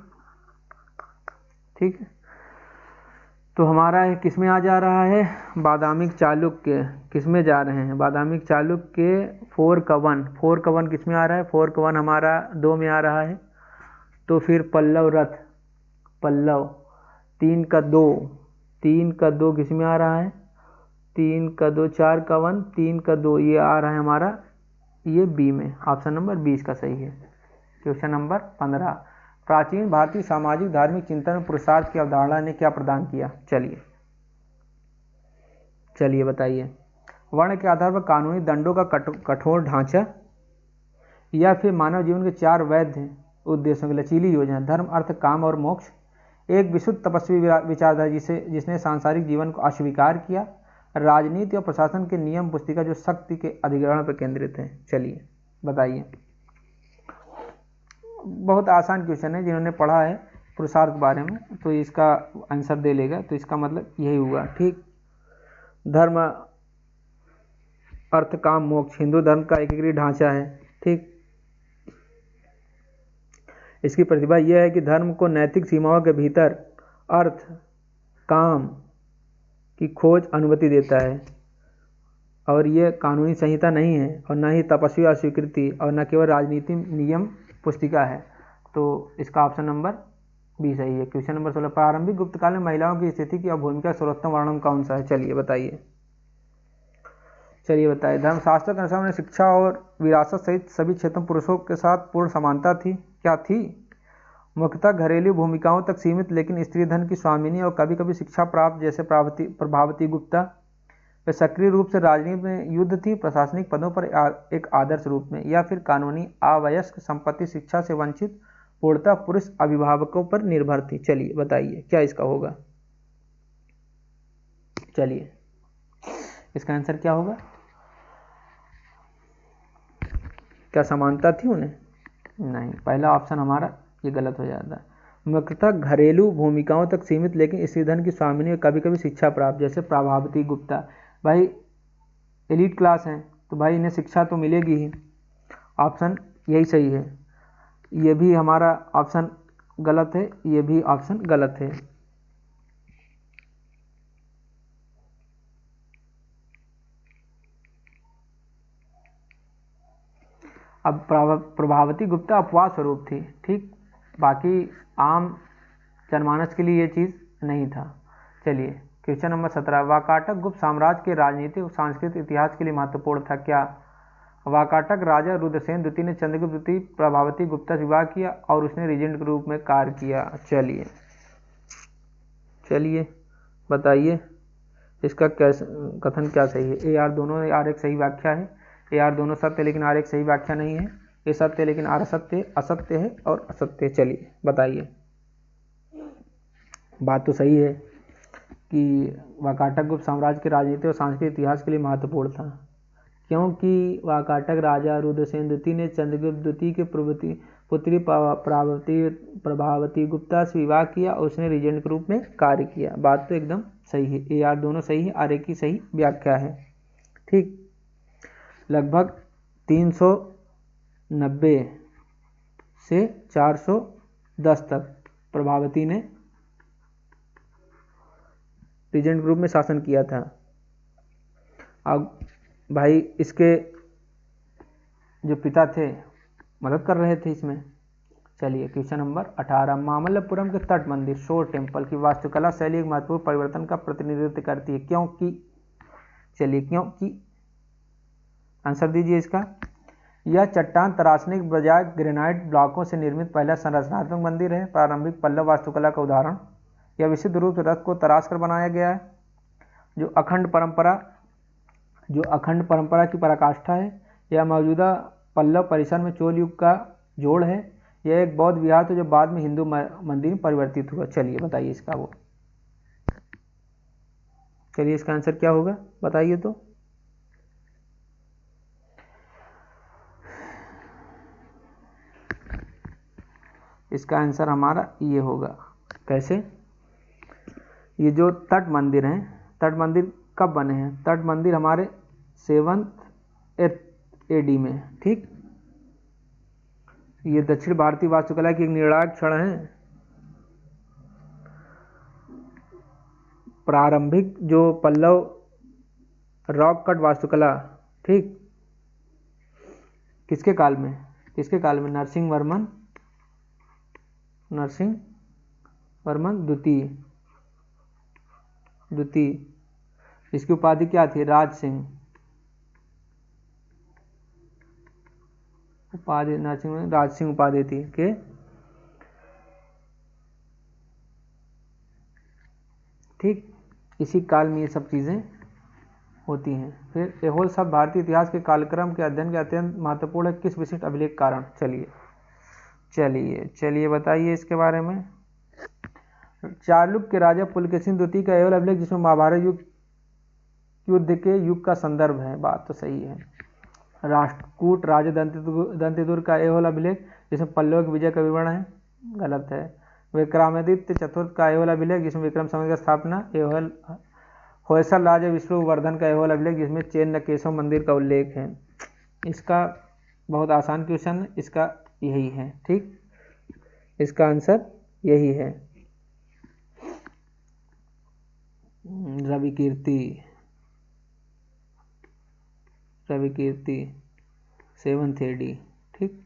ठीक। तो हमारा किसमें आ जा रहा है? बादामी चालुक्य। किसमें जा रहे हैं? बादामी चालुक्य 4 का 1। 4 का 1 किसमें आ रहा है? 4 का 1 हमारा 2 में आ रहा है। तो फिर पल्लव रथ पल्लव 3 का 2 3 का 2 किसमें आ रहा है? 3 का 2 4 का 1 3 का 2 ये आ रहा है हमारा ये बी में। ऑप्शन नंबर 20 का सही है। Question number 15। प्राचीन भारतीय सामाजिक धार्मिक चिंतन में पुरुषार्थ की अवधारणा ने क्या प्रदान किया? चलिए बताइए। वर्ण के आधार पर कानूनी दंडों का कठोर ढांचा या फिर मानव जीवन के 4 वैध उद्देश्यों की लचीली योजना। धर्म अर्थ काम और मोक्ष। एक विशुद्ध तपस्वी विचारधारा जिसने सांसारिक जीवन को अस्वीकार किया। राजनीति और प्रशासन के नियम पुस्तिका जो शक्ति के अधिग्रहण पर केंद्रित है। चलिए बताइए। बहुत आसान क्वेश्चन है, जिन्होंने पढ़ा है पुरुषार्थ के बारे में तो इसका आंसर दे लेगा। तो इसका मतलब यही हुआ। ठीक। धर्म अर्थ काम मोक्ष हिंदू धर्म का एकीकृत ढांचा है। ठीक। इसकी प्रतिभा यह है कि धर्म को नैतिक सीमाओं के भीतर अर्थ काम की खोज अनुमति देता है और यह कानूनी संहिता नहीं है और न ही तपस्वी अस्वीकृति और न केवल राजनीतिक नियम पुस्तिका है। तो इसका ऑप्शन नंबर बी सही है। Question number 16। प्रारंभिक गुप्त काल में महिलाओं की स्थिति की और भूमिका सर्वोत्तम वर्णन कौन सा है? चलिए बताइए। धर्मशास्त्र के अनुसार उन्हें शिक्षा और विरासत सहित सभी क्षेत्रों में पुरुषों के साथ पूर्ण समानता थी। क्या थी? मुख्यतः घरेलू भूमिकाओं तक सीमित, लेकिन स्त्री धन की स्वामिनी और कभी कभी शिक्षा प्राप्त, जैसे प्रभावती गुप्ता। वे सक्रिय रूप से राजनीति में युद्ध थी, प्रशासनिक पदों पर एक आदर्श रूप में, या फिर कानूनी अवयस्क संपत्ति शिक्षा से वंचित पूर्णतः पुरुष अभिभावकों पर निर्भर थी। चलिए बताइए क्या इसका होगा? चलिए इसका आंसर क्या होगा? क्या समानता थी उन्हें? नहीं, पहला ऑप्शन हमारा ये गलत हो जाता है। मुख्यतः घरेलू भूमिकाओं तक सीमित, लेकिन स्त्री धन की स्वामिनी और कभी कभी शिक्षा प्राप्त, जैसे प्रभावती गुप्ता। भाई एलीट क्लास हैं तो भाई इन्हें शिक्षा तो मिलेगी ही। ऑप्शन यही सही है। ये भी हमारा ऑप्शन गलत है, ये भी ऑप्शन गलत है। अब प्रभावती गुप्ता अपवाद स्वरूप थी। ठीक। बाकी आम जनमानस के लिए ये चीज़ नहीं था। चलिए क्वेश्चन नंबर 17। वाकाटक गुप्त साम्राज्य के राजनीतिक और सांस्कृतिक इतिहास के लिए महत्वपूर्ण था। क्या? वाकाटक राजा रुद्रसेन द्वितीय ने चंद्रगुप्त द्वितीय प्रभावती गुप्ता से विवाह किया और उसने रीजेंट के रूप में कार्य किया। चलिए बताइए इसका कथन क्या सही है? ए आर दोनों आर एक सही व्याख्या है। ए आर दोनों सत्य लेकिन आर एक सही व्याख्या नहीं है। ये सत्य लेकिन आर असत्य है और असत्य। चलिए बताइए। बात तो सही है कि वाकाटक गुप्त साम्राज्य के राजनीतिक और सांस्कृतिक इतिहास के लिए महत्वपूर्ण था, क्योंकि वाकाटक राजा रुद्रसेन द्वितीय ने चंद्रगुप्त द्वितीय के पुत्री प्रभावती गुप्ता से विवाह किया और उसने रीजेंट के रूप में कार्य किया। बात तो एकदम सही है। ए आर दोनों सही है, आर एक की सही व्याख्या है। ठीक। लगभग 390 से 410 तक प्रभावती ने रीजेंट ग्रुप में शासन किया था। अब भाई इसके जो पिता थे मदद कर रहे थे इसमें। चलिए क्वेश्चन नंबर 18। मामल्लपुरम के तट मंदिर शोर टेम्पल की वास्तुकला शैली एक महत्वपूर्ण परिवर्तन का प्रतिनिधित्व करती है। क्योंकि चलिए क्योंकि आंसर दीजिए इसका। यह चट्टान तराशने के बजाय ग्रेनाइट ब्लॉकों से निर्मित पहला संरचनात्मक मंदिर है, प्रारंभिक पल्लव वास्तुकला का उदाहरण। यह विशुद्ध रूप से रथ को तराश कर बनाया गया है। जो अखंड परंपरा की पराकाष्ठा है, यह मौजूदा पल्लव परिसर में चोल युग का जोड़ है। यह एक बौद्ध विहार था जो बाद में हिंदू मंदिर में परिवर्तित हुआ। चलिए बताइए इसका आंसर क्या होगा, बताइए तो। इसका आंसर हमारा ये होगा। कैसे? ये जो तट मंदिर हैं, तट मंदिर कब बने हैं? तट मंदिर हमारे 7th AD में, ठीक। ये दक्षिण भारतीय वास्तुकला की एक निर्णायक क्षण है। प्रारंभिक जो पल्लव रॉक कट वास्तुकला, ठीक, किसके काल में? नरसिंह वर्मन द्वितीय। इसकी उपाधि क्या थी? राज सिंह उपाधि थी के। ठीक, इसी काल में ये सब चीजें होती हैं। फिर ऐहोल शब्द भारतीय इतिहास के कालक्रम के अध्ययन के अत्यंत महत्वपूर्ण है, किस विशिष्ट अभिलेख के कारण? चलिए बताइए इसके बारे में। चालुक्य के राजा पुलकेशिन द्वितीय का ऐहोल अभिलेख, जिसमें महाभारत युद्ध के युग का संदर्भ है। बात तो सही है। राष्ट्रकूट राजा दंतेदुर्ग का ऐहोल अभिलेख, जिसमें पल्लव की विजय का विवरण है। गलत है। विक्रमादित्य चतुर्थ का ऐहोल अभिलेख, जिसमें विक्रम संवत की स्थापना। होयसल राजा विष्णुवर्धन का ऐहोल अभिलेख, जिसमें चेन्नकेशव मंदिर का उल्लेख है। इसका बहुत आसान क्वेश्चन है, इसका यही है, ठीक। इसका आंसर यही है। रवि कीर्ति 7th AD, ठीक।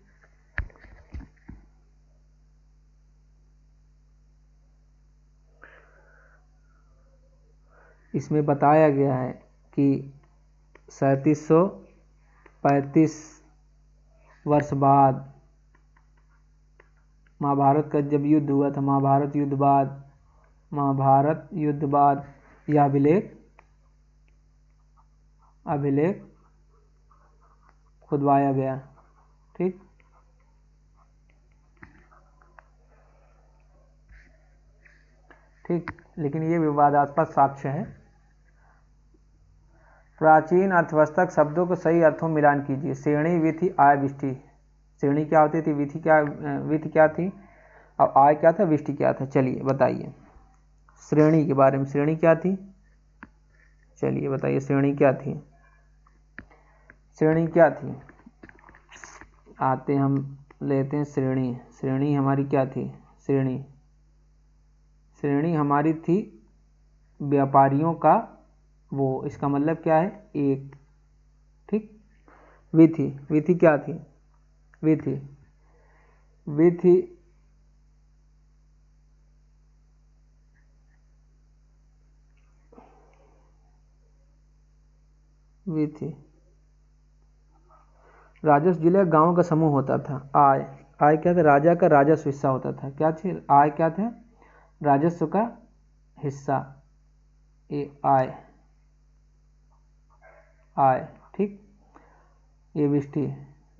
इसमें बताया गया है कि 3735 वर्ष बाद महाभारत का जब युद्ध हुआ था, महाभारत युद्ध बाद यह अभिलेख खुदवाया गया, ठीक। लेकिन ये विवादास्पद साक्ष्य है। प्राचीन अर्थव्यवस्था शब्दों को सही अर्थों में मिलान कीजिए। श्रेणी, विधि, आय, विष्टि। श्रेणी क्या होती थी? विधि क्या थी? और आय क्या था? विष्टि क्या था? चलिए बताइए श्रेणी के बारे में। श्रेणी क्या थी? चलिए बताइए श्रेणी क्या थी? आते हम लेते हैं श्रेणी हमारी क्या थी? श्रेणी हमारी थी व्यापारियों का वो, इसका मतलब क्या है? एक, ठीक। विधि क्या थी? विधि राजस्व जिले गांव का समूह होता था। आय क्या था? राजा का राजस्व हिस्सा होता था। क्या थी? आय क्या था? राजस्व का हिस्सा। आय, ठीक। ये विष्टि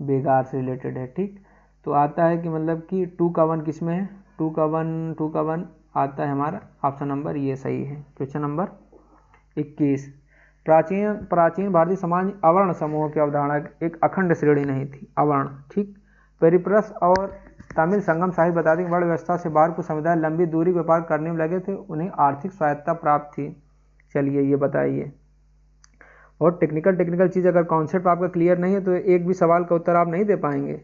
बेगार से रिलेटेड है, ठीक। तो आता है कि मतलब कि 2 का 1 किस में है? 2 का 1 आता है हमारा ऑप्शन नंबर, ये सही है। Question number 21। प्राचीन भारतीय समाज में अवर्ण समूह की अवधारणा एक अखंड श्रेणी नहीं थी, अवर्ण, ठीक। पेरिप्लस और तमिल संगम साहित्य बताते हैं वर्ण व्यवस्था से बाहर कुछ समुदाय लंबी दूरी व्यापार करने में लगे थे, उन्हें आर्थिक स्वायत्तता प्राप्त थी। चलिए ये बताइए। और टेक्निकल चीज़ अगर कॉन्सेप्ट आपका क्लियर नहीं है तो एक भी सवाल का उत्तर आप नहीं दे पाएंगे,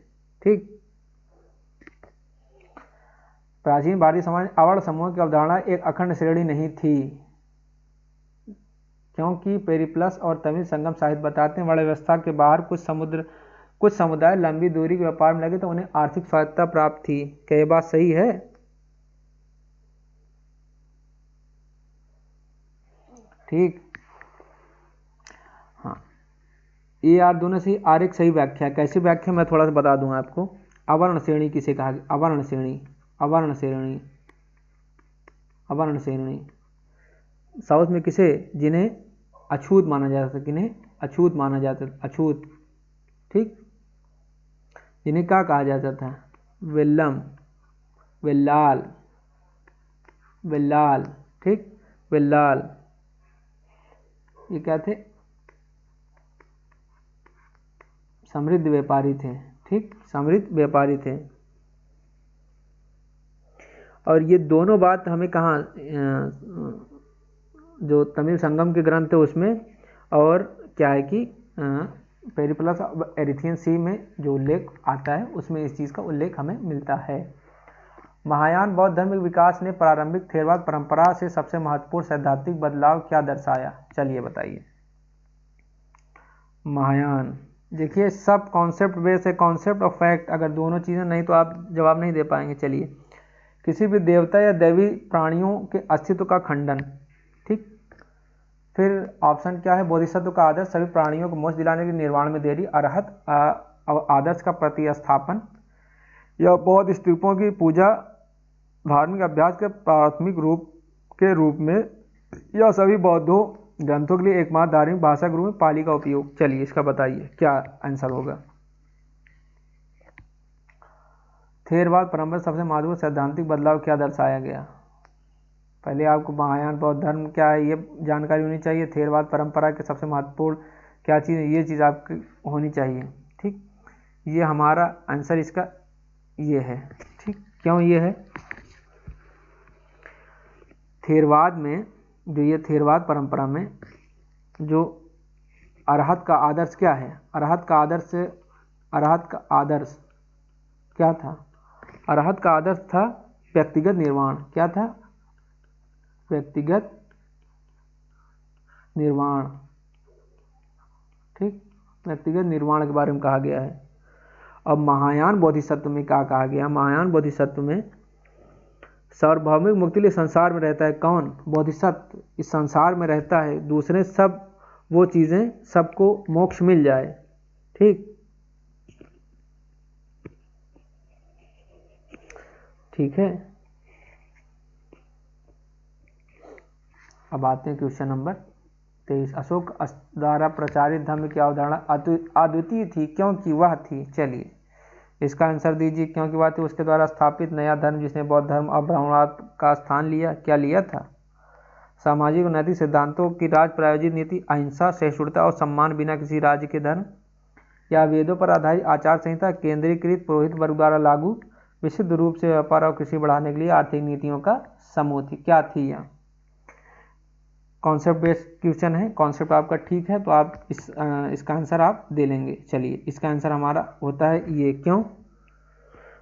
ठीक। प्राचीन भारतीय समाज अवर्ण समूह की अवधारणा एक अखंड श्रेणी नहीं थी, क्योंकि पेरिप्लस और तमिल संगम साहित्य बताते हैं वर्ण व्यवस्था के बाहर कुछ समुदाय लंबी दूरी के व्यापार में लगे तो उन्हें आर्थिक स्वायत्तता प्राप्त थी। क्या ये बात सही है? ठीक। हाँ, ए आर दोनों से आर एक सही व्याख्या है। कैसी व्याख्या मैं थोड़ा सा बता दूंगा आपको। अवर्ण श्रेणी किसे कहा गया? अवर्ण श्रेणी, अवर्ण श्रेणी, अवर्ण श्रेणी साउथ में किसे? जिन्हें अछूत माना जाता है, किन्हें अछूत माना जाता है, अछूत, ठीक। जिन्हें क्या कहा जाता था? वेल्लम, वेल्लाल, वेल्लाल, ठीक, वेल्लाल। ये क्या थे? समृद्ध व्यापारी थे, ठीक, समृद्ध व्यापारी थे। और ये दोनों बात हमें कहाँ, जो तमिल संगम के ग्रंथ है उसमें, और क्या है कि पेरिप्लस ऑफ एरिथियन सी में जो उल्लेख आता है उसमें इस चीज़ का उल्लेख हमें मिलता है। महायान बौद्ध धर्म के विकास ने प्रारंभिक थेरवाद परंपरा से सबसे महत्वपूर्ण सैद्धांतिक बदलाव क्या दर्शाया? चलिए बताइए। महायान, देखिए सब कॉन्सेप्ट बेस है, कॉन्सेप्ट और फैक्ट, अगर दोनों चीज़ें नहीं तो आप जवाब नहीं दे पाएंगे। चलिए, किसी भी देवता या दैवी प्राणियों के अस्तित्व का खंडन, ठीक। फिर ऑप्शन क्या है? बोधिसत्व का आदर्श, सभी प्राणियों को मोक्ष दिलाने के निर्वाण में देरी, अरहत आदर्श का प्रतिस्थापन, या बौद्ध स्तूपों की पूजा धार्मिक अभ्यास के प्राथमिक रूप में, या सभी बौद्धों ग्रंथों के लिए एकमात्र धार्मिक भाषा के रूप में पाली का उपयोग। चलिए इसका बताइए क्या आंसर होगा। थेरवाद परंपरा सबसे महत्वपूर्ण सैद्धांतिक बदलाव क्या दर्शाया गया? पहले आपको महायान बौद्ध धर्म क्या है ये जानकारी होनी चाहिए। थेरवाद परंपरा के सबसे महत्वपूर्ण क्या चीज़ है, ये चीज़ आपकी होनी चाहिए, ठीक। ये हमारा आंसर इसका ये है, ठीक। क्यों ये है? थेरवाद में, जो ये थेरवाद परंपरा में जो अरहत का आदर्श क्या है? अरहत का आदर्श, अरहत का आदर्श क्या था? अरहत का आदर्श था व्यक्तिगत निर्वाण। क्या था? व्यक्तिगत निर्वाण, ठीक, व्यक्तिगत निर्वाण के बारे में कहा गया है। अब महायान बोधिसत्व में क्या कहा गया? महायान बोधिसत्व में सार्वभौमिक मुक्ति लिए संसार में रहता है कौन? बोधिसत्व इस संसार में रहता है, दूसरे सब वो चीज़ें सबको मोक्ष मिल जाए, ठीक, ठीक है। अब आते हैं क्वेश्चन नंबर 23। अशोक द्वारा प्रचारित धर्म की अवधारणा अद्वितीय थी क्योंकि वह थी। चलिए इसका आंसर दीजिए। क्योंकि वह थी उसके द्वारा स्थापित नया धर्म जिसने बौद्ध धर्म और ब्राह्मणवाद का स्थान लिया। क्या लिया था? सामाजिक और नैतिक सिद्धांतों की राज प्रायोजित नीति, अहिंसा, सहिष्णुता और सम्मान बिना किसी राज्य के धर्म, या वेदों पर आधारित आचार संहिता केंद्रीकृत पुरोहित वर्ग द्वारा लागू विशुद्ध रूप से व्यापार और कृषि बढ़ाने के लिए आर्थिक नीतियों का समूह थी। क्या थी यह? कॉन्सेप्ट बेस्ड क्वेश्चन है, कॉन्सेप्ट आपका ठीक है तो आप इसका आंसर आप दे लेंगे। चलिए इसका आंसर हमारा होता है ये। क्यों?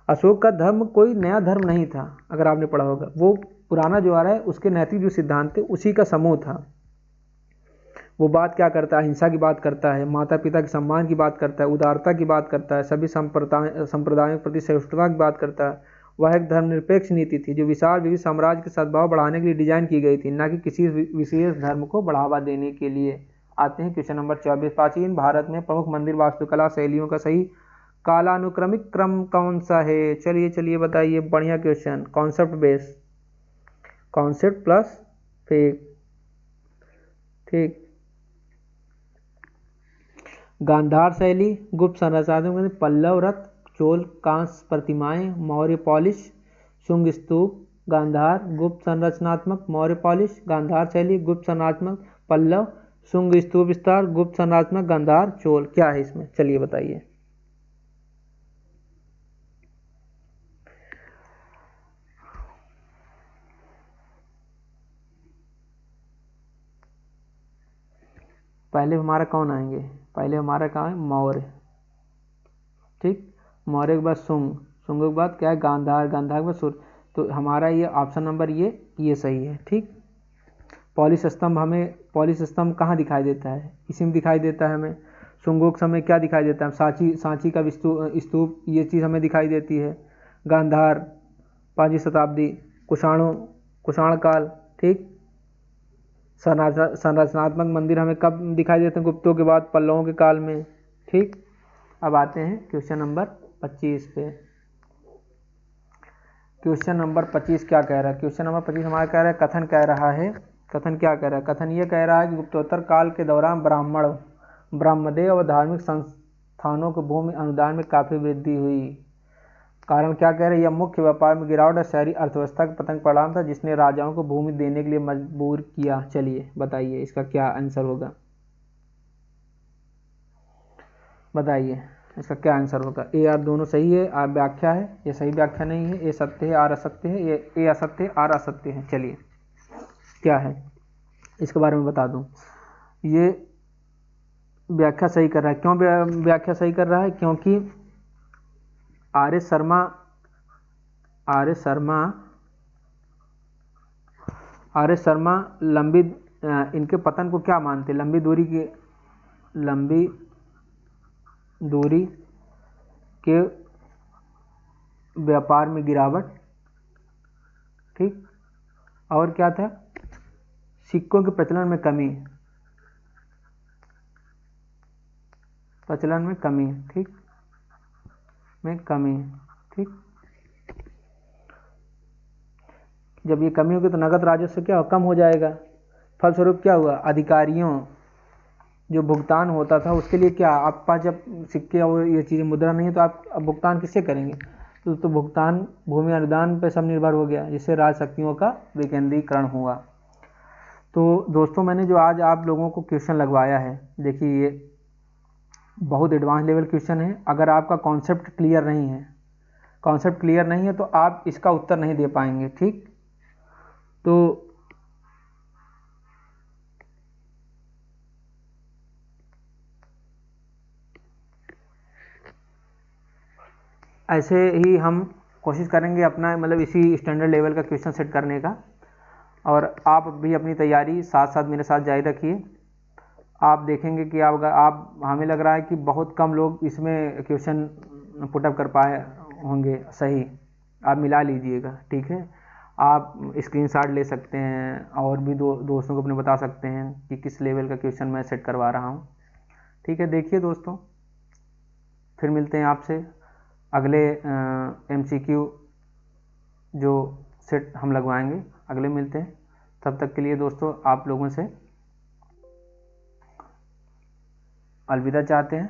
अशोक का धर्म कोई नया धर्म नहीं था, अगर आपने पढ़ा होगा, वो पुराना जो आ रहा है उसके नैतिक जो सिद्धांत थे उसी का समूह था। वो बात क्या करता है? अहिंसा की बात करता है, माता पिता के सम्मान की बात करता है, उदारता की बात करता है, सभी संप्रदायों के प्रति सहिष्णुता की बात करता है। वह एक धर्मनिरपेक्ष नीति थी जो विशाल विविध साम्राज्य के सद्भाव बढ़ाने के लिए डिजाइन की गई थी, न कि किसी विशेष धर्म को बढ़ावा देने के लिए। आते हैं क्वेश्चन नंबर 24। प्राचीन भारत में प्रमुख मंदिर वास्तुकला शैलियों का सही कालानुक्रमिक क्रम कौन सा है? चलिए बताइए। बढ़िया question, concept base, concept plus fake, ठीक। गांधार शैली, गुप्त संरचनात्मक, पल्लव रथ, चोल कांस्य प्रतिमाएं, मौर्य पॉलिश, शुंग स्तूप, गांधार, गुप्त संरचनात्मक, मौर्य पॉलिश, गांधार शैली, गुप्त संरचनात्मक, पल्लव, शुंग स्तूप विस्तार, गुप्त संरचनात्मक, गांधार, चोल। क्या है इसमें? चलिए बताइए। पहले हमारा कौन आएंगे? पहले हमारा कहाँ है? मौर्य, ठीक। मौर्य के बाद शुंग, शुंग के बाद क्या है? गांधार, गांधार के बाद सूर्य। तो हमारा ये ऑप्शन नंबर ये सही है, ठीक। पॉलिश स्तंभ, हमें पॉलिश स्तंभ कहाँ दिखाई देता है? इसी में दिखाई देता है हमें। शुंगों के समय क्या दिखाई देता है? सांची का स्तूप, ये चीज़ हमें दिखाई देती है। गांधार 5वीं शताब्दी, कुषाण काल, ठीक। संरचनात्मक मंदिर हमें कब दिखाई देते हैं? गुप्तों के बाद, पल्लवों के काल में। ठीक, अब आते हैं क्वेश्चन नंबर 25 पे। क्वेश्चन नंबर 25 क्या कह रहा है? क्वेश्चन नंबर 25 हमारा कह रहा है, कथन कह रहा है, कथन क्या कह रहा है? कथन ये कह रहा है कि गुप्तोत्तर काल के दौरान ब्रह्मदेव व धार्मिक संस्थानों को भूमि अनुदान में काफ़ी वृद्धि हुई। कारण क्या कह रहे हैं? यह मुख्य व्यापार में गिरावट और शहरी अर्थव्यवस्था के पतन परिणाम था, जिसने राजाओं को भूमि देने के लिए मजबूर किया। चलिए बताइए इसका क्या आंसर होगा, बताइए इसका क्या आंसर होगा। ए आर दोनों सही है, आर व्याख्या है, ये सही व्याख्या नहीं है, ए सत्य है आर असत्य है, ये ए असत्य है आर असत्य है। चलिए क्या है इसके बारे में बता दूं। ये व्याख्या सही कर रहा है। क्यों व्याख्या सही कर रहा है? क्योंकि आर एस शर्मा लंबी इनके पतन को क्या मानते? लंबी दूरी के व्यापार में गिरावट, ठीक, और क्या था? सिक्कों के प्रचलन में कमी, ठीक, ठीक। जब ये कमी होगी तो नगद राजस्व क्या कम हो जाएगा। फलस्वरूप क्या हुआ? अधिकारियों जो भुगतान होता था उसके लिए क्या, आपके पास जब सिक्के और ये चीज़ें मुद्रा नहीं है तो आप अब भुगतान किससे करेंगे? तो भुगतान भूमि अनुदान पर सब निर्भर हो गया, जिससे राज शक्तियों का विकेंद्रीकरण हुआ। तो दोस्तों मैंने जो आज आप लोगों को क्वेश्चन लगवाया है, देखिए ये बहुत एडवांस लेवल क्वेश्चन है। अगर आपका कॉन्सेप्ट क्लियर नहीं है तो आप इसका उत्तर नहीं दे पाएंगे, ठीक। तो ऐसे ही हम कोशिश करेंगे अपना मतलब इसी स्टैंडर्ड लेवल का क्वेश्चन सेट करने का, और आप भी अपनी तैयारी साथ साथ मेरे साथ जारी रखिए। आप देखेंगे कि आप हमें लग रहा है कि बहुत कम लोग इसमें क्वेश्चन पुटअप कर पाए होंगे सही, आप मिला लीजिएगा, ठीक है। आप स्क्रीनशॉट ले सकते हैं और भी दोस्तों को अपने बता सकते हैं कि किस लेवल का क्वेश्चन मैं सेट करवा रहा हूँ, ठीक है। देखिए दोस्तों, फिर मिलते हैं आपसे अगले MCQ जो सेट हम लगवाएंगे, अगले मिलते हैं। तब तक के लिए दोस्तों आप लोगों से अलविदा चाहते हैं।